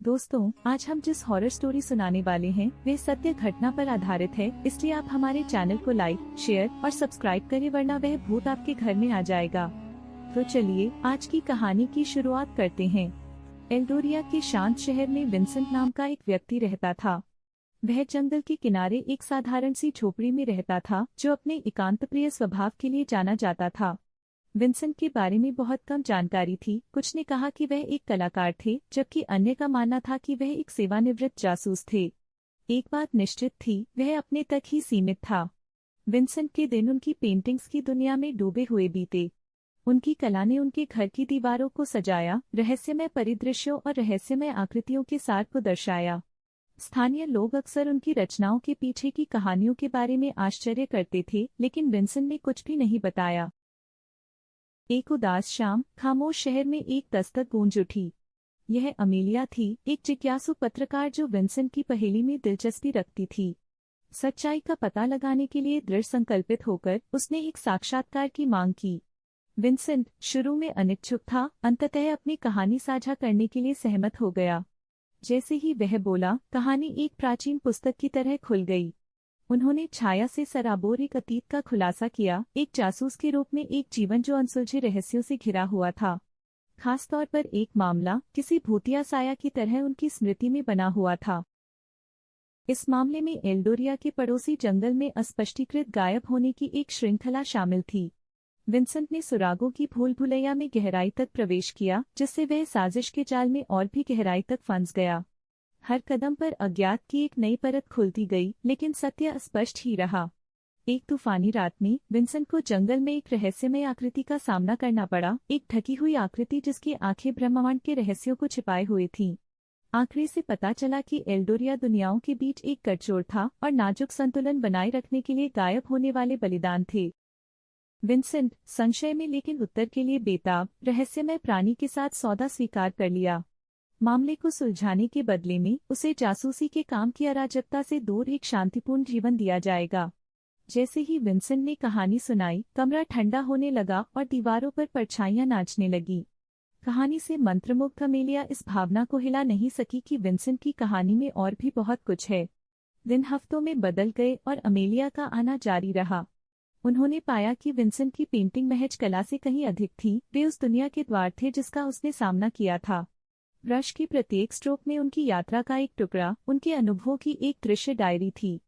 दोस्तों, आज हम जिस हॉरर स्टोरी सुनाने वाले हैं वे सत्य घटना पर आधारित है, इसलिए आप हमारे चैनल को लाइक, शेयर और सब्सक्राइब करें, वरना वह भूत आपके घर में आ जाएगा। तो चलिए आज की कहानी की शुरुआत करते हैं। एल्डोरिया के शांत शहर में विंसेंट नाम का एक व्यक्ति रहता था। वह जंगल के किनारे एक साधारण सी झोपड़ी में रहता था, जो अपने एकांतप्रिय स्वभाव के लिए जाना जाता था। विंसेंट के बारे में बहुत कम जानकारी थी। कुछ ने कहा कि वह एक कलाकार थे, जबकि अन्य का मानना था कि वह एक सेवानिवृत्त जासूस थे। एक बात निश्चित थी, वह अपने तक ही सीमित था। विंसेंट के दिन उनकी पेंटिंग्स की दुनिया में डूबे हुए बीते। उनकी कला ने उनके घर की दीवारों को सजाया, रहस्यमय परिदृश्यों और रहस्यमय आकृतियों के सार को दर्शाया। स्थानीय लोग अक्सर उनकी रचनाओं के पीछे की कहानियों के बारे में आश्चर्य करते थे, लेकिन विंसेंट ने कुछ भी नहीं बताया। एक उदास शाम खामोश शहर में एक दस्तक गूंज उठी। यह अमेलिया थी, एक जिज्ञासु पत्रकार जो विंसेंट की पहेली में दिलचस्पी रखती थी। सच्चाई का पता लगाने के लिए दृढ़ संकल्पित होकर उसने एक साक्षात्कार की मांग की। विंसेंट शुरू में अनिच्छुक था, अंततः अपनी कहानी साझा करने के लिए सहमत हो गया। जैसे ही वह बोला, कहानी एक प्राचीन पुस्तक की तरह खुल गई। उन्होंने छाया से सराबोर एक अतीत का खुलासा किया, एक जासूस के रूप में एक जीवन जो अनसुलझे रहस्यों से घिरा हुआ था। खासतौर पर एक मामला किसी भूतिया साया की तरह उनकी स्मृति में बना हुआ था। इस मामले में एल्डोरिया के पड़ोसी जंगल में अस्पष्टीकृत गायब होने की एक श्रृंखला शामिल थी। विंसेंट ने सुरागों की भूल भुलैया में गहराई तक प्रवेश किया, जिससे वह साजिश के जाल में और भी गहराई तक फंस गया। हर कदम पर अज्ञात की एक नई परत खुलती गई, लेकिन सत्य अस्पष्ट ही रहा। एक तूफानी रात में विंसेंट को जंगल में एक रहस्यमय आकृति का सामना करना पड़ा, एक ढकी हुई आकृति जिसकी आंखें ब्रह्मांड के रहस्यों को छिपाए हुए थीं। आंकड़े से पता चला कि एल्डोरिया दुनियाओं के बीच एक गठजोड़ था और नाजुक संतुलन बनाए रखने के लिए गायब होने वाले बलिदान थे। विंसेंट संशय में लेकिन उत्तर के लिए बेताब रहस्यमय प्राणी के साथ सौदा स्वीकार कर लिया। मामले को सुलझाने के बदले में उसे जासूसी के काम की अराजकता से दूर एक शांतिपूर्ण जीवन दिया जाएगा। जैसे ही विंसेंट ने कहानी सुनाई, कमरा ठंडा होने लगा और दीवारों पर परछाइयां नाचने लगी। कहानी से मंत्रमुग्ध अमेलिया इस भावना को हिला नहीं सकी कि विंसेंट की कहानी में और भी बहुत कुछ है। दिन हफ्तों में बदल गए और अमेलिया का आना जारी रहा। उन्होंने पाया कि विंसेंट की पेंटिंग महज कला से कहीं अधिक थी। वे उस दुनिया के द्वार थे जिसका उसने सामना किया था। ब्रश की प्रत्येक स्ट्रोक में उनकी यात्रा का एक टुकड़ा, उनके अनुभवों की एक दृश्य डायरी थी।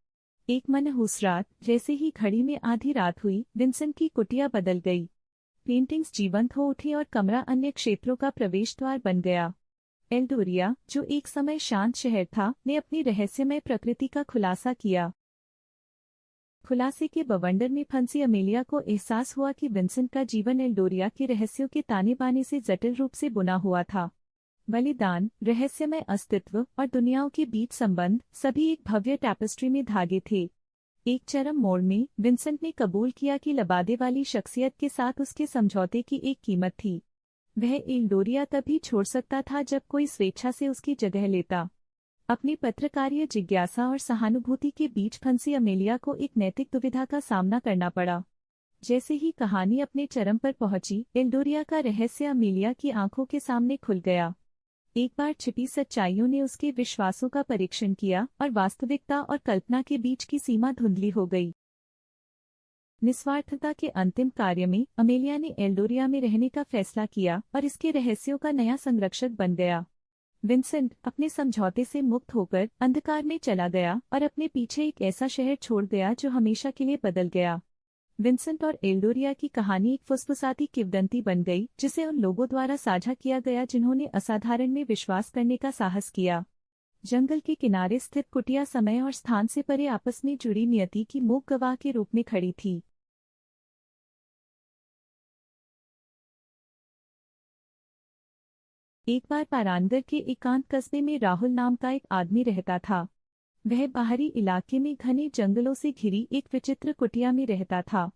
एक मनहूस रात, जैसे ही घड़ी में आधी रात हुई, विंसेंट की कुटिया बदल गई। पेंटिंग्स जीवंत हो उठी और कमरा अन्य क्षेत्रों का प्रवेश द्वार बन गया। एल्डोरिया, जो एक समय शांत शहर था, ने अपनी रहस्यमय प्रकृति का खुलासा किया। खुलासे के बवंडर में फंसी अमेलिया को एहसास हुआ कि विंसेंट का जीवन एल्डोरिया के रहस्यों के ताने बाने से जटिल रूप से बुना हुआ था। बलिदान, रहस्यमय अस्तित्व और दुनियाओं के बीच संबंध सभी एक भव्य टैपेस्ट्री में धागे थे। एक चरम मोड़ में विंसेंट ने कबूल किया कि लबादे वाली शख्सियत के साथ उसके समझौते की एक कीमत थी। वह एल्डोरिया तभी छोड़ सकता था जब कोई स्वेच्छा से उसकी जगह लेता। अपनी पत्रकारीय जिज्ञासा और सहानुभूति के बीच फंसी अमेलिया को एक नैतिक दुविधा का सामना करना पड़ा। जैसे ही कहानी अपने चरम पर पहुंची, एल्डोरिया का रहस्य अमेलिया की आंखों के सामने खुल गया। एक बार छिपी सच्चाइयों ने उसके विश्वासों का परीक्षण किया और वास्तविकता और कल्पना के बीच की सीमा धुंधली हो गई। निस्वार्थता के अंतिम कार्य में अमेलिया ने एल्डोरिया में रहने का फैसला किया और इसके रहस्यों का नया संरक्षक बन गया। विंसेंट अपने समझौते से मुक्त होकर अंधकार में चला गया और अपने पीछे एक ऐसा शहर छोड़ गया जो हमेशा के लिए बदल गया। विंसेंट और एल्डोरिया की कहानी एक फुसफुसाती किंवदंती बन गई, जिसे उन लोगों द्वारा साझा किया गया जिन्होंने असाधारण में विश्वास करने का साहस किया। जंगल के किनारे स्थित कुटिया समय और स्थान से परे आपस में जुड़ी नियति की मूक गवाह के रूप में खड़ी थी। एक बार पारानगर के एकांत कस्बे में राहुल नाम का एक आदमी रहता था। वह बाहरी इलाके में घने जंगलों से घिरी एक विचित्र कुटिया में रहता था।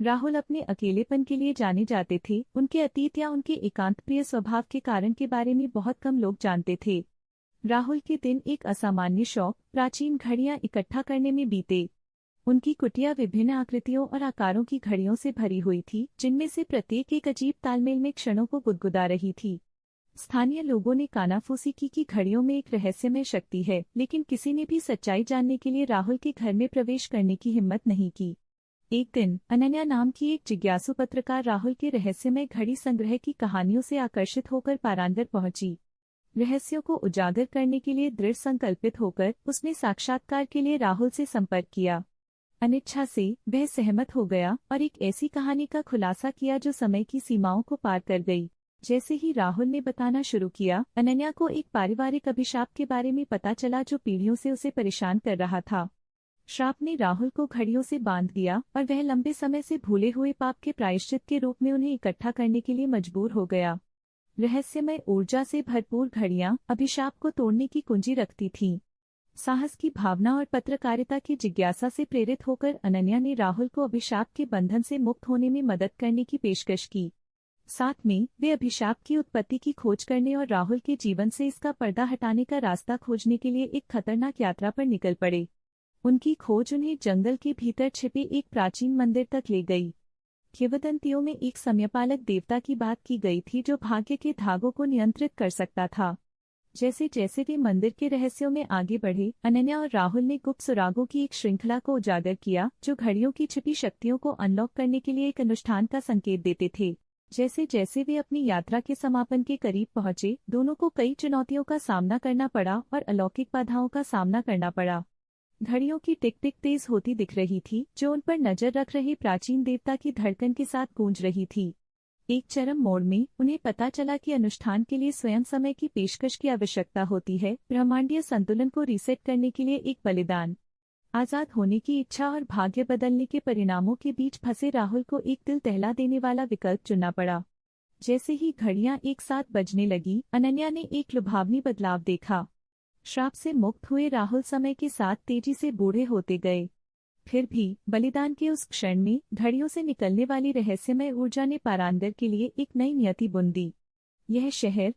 राहुल अपने अकेलेपन के लिए जाने जाते थे। उनके अतीत या उनके एकांतप्रिय स्वभाव के कारण के बारे में बहुत कम लोग जानते थे। राहुल के दिन एक असामान्य शौक, प्राचीन घड़ियां इकट्ठा करने में बीते। उनकी कुटिया विभिन्न आकृतियों और आकारों की घड़ियों से भरी हुई थी, जिनमें से प्रत्येक एक अजीब तालमेल में क्षणों को गुदगुदा रही थी। स्थानीय लोगों ने कानाफूसी की कि घड़ियों में एक रहस्यमय शक्ति है, लेकिन किसी ने भी सच्चाई जानने के लिए राहुल के घर में प्रवेश करने की हिम्मत नहीं की। एक दिन अनन्या नाम की एक जिज्ञासु पत्रकार राहुल के रहस्यमय घड़ी संग्रह की कहानियों से आकर्षित होकर पारांदर पहुंची। रहस्यों को उजागर करने के लिए दृढ़ संकल्पित होकर उसने साक्षात्कार के लिए राहुल से संपर्क किया। अनिच्छा से वह सहमत हो गया और एक ऐसी कहानी का खुलासा किया जो समय की सीमाओं को पार कर गई। जैसे ही राहुल ने बताना शुरू किया, अनन्या को एक पारिवारिक अभिशाप के बारे में पता चला जो पीढ़ियों से उसे परेशान कर रहा था। श्राप ने राहुल को घड़ियों से बांध दिया और वह लंबे समय से भूले हुए पाप के प्रायश्चित के रूप में उन्हें इकट्ठा करने के लिए मजबूर हो गया। रहस्यमय ऊर्जा से भरपूर घड़ियां अभिशाप को तोड़ने की कुंजी रखती थीं। साहस की भावना और पत्रकारिता की जिज्ञासा से प्रेरित होकर अनन्या ने राहुल को अभिशाप के बंधन से मुक्त होने में मदद करने की पेशकश की। साथ में वे अभिशाप की उत्पत्ति की खोज करने और राहुल के जीवन से इसका पर्दा हटाने का रास्ता खोजने के लिए एक खतरनाक यात्रा पर निकल पड़े। उनकी खोज उन्हें जंगल के भीतर छिपे एक प्राचीन मंदिर तक ले गई। किंवदंतियों में एक समयपालक देवता की बात की गई थी जो भाग्य के धागों को नियंत्रित कर सकता था। जैसे जैसे वे मंदिर के रहस्यों में आगे बढ़े, अनन्या और राहुल ने गुप्त सुरागों की एक श्रृंखला को उजागर किया जो घड़ियों की छिपी शक्तियों को अनलॉक करने के लिए एक अनुष्ठान का संकेत देते थे। जैसे जैसे वे अपनी यात्रा के समापन के करीब पहुंचे, दोनों को कई चुनौतियों का सामना करना पड़ा और अलौकिक बाधाओं का सामना करना पड़ा। घड़ियों की टिक टिक तेज होती दिख रही थी, जो उन पर नजर रख रहे प्राचीन देवता की धड़कन के साथ गूंज रही थी। एक चरम मोड़ में उन्हें पता चला कि अनुष्ठान के लिए स्वयं समय की पेशकश की आवश्यकता होती है, ब्रह्मांडीय संतुलन को रीसेट करने के लिए एक बलिदान। आजाद होने की इच्छा और भाग्य बदलने के परिणामों के बीच फंसे राहुल को एक दिल दहला देने वाला विकल्प चुनना पड़ा। जैसे ही घड़ियां एक साथ बजने लगी, अनन्या ने एक लुभावनी बदलाव देखा। श्राप से मुक्त हुए राहुल समय के साथ तेजी से बूढ़े होते गए। फिर भी बलिदान के उस क्षण में घड़ियों से निकलने वाली रहस्यमय ऊर्जा ने पारांदर के लिए एक नई नियति बुन दी। यह शहर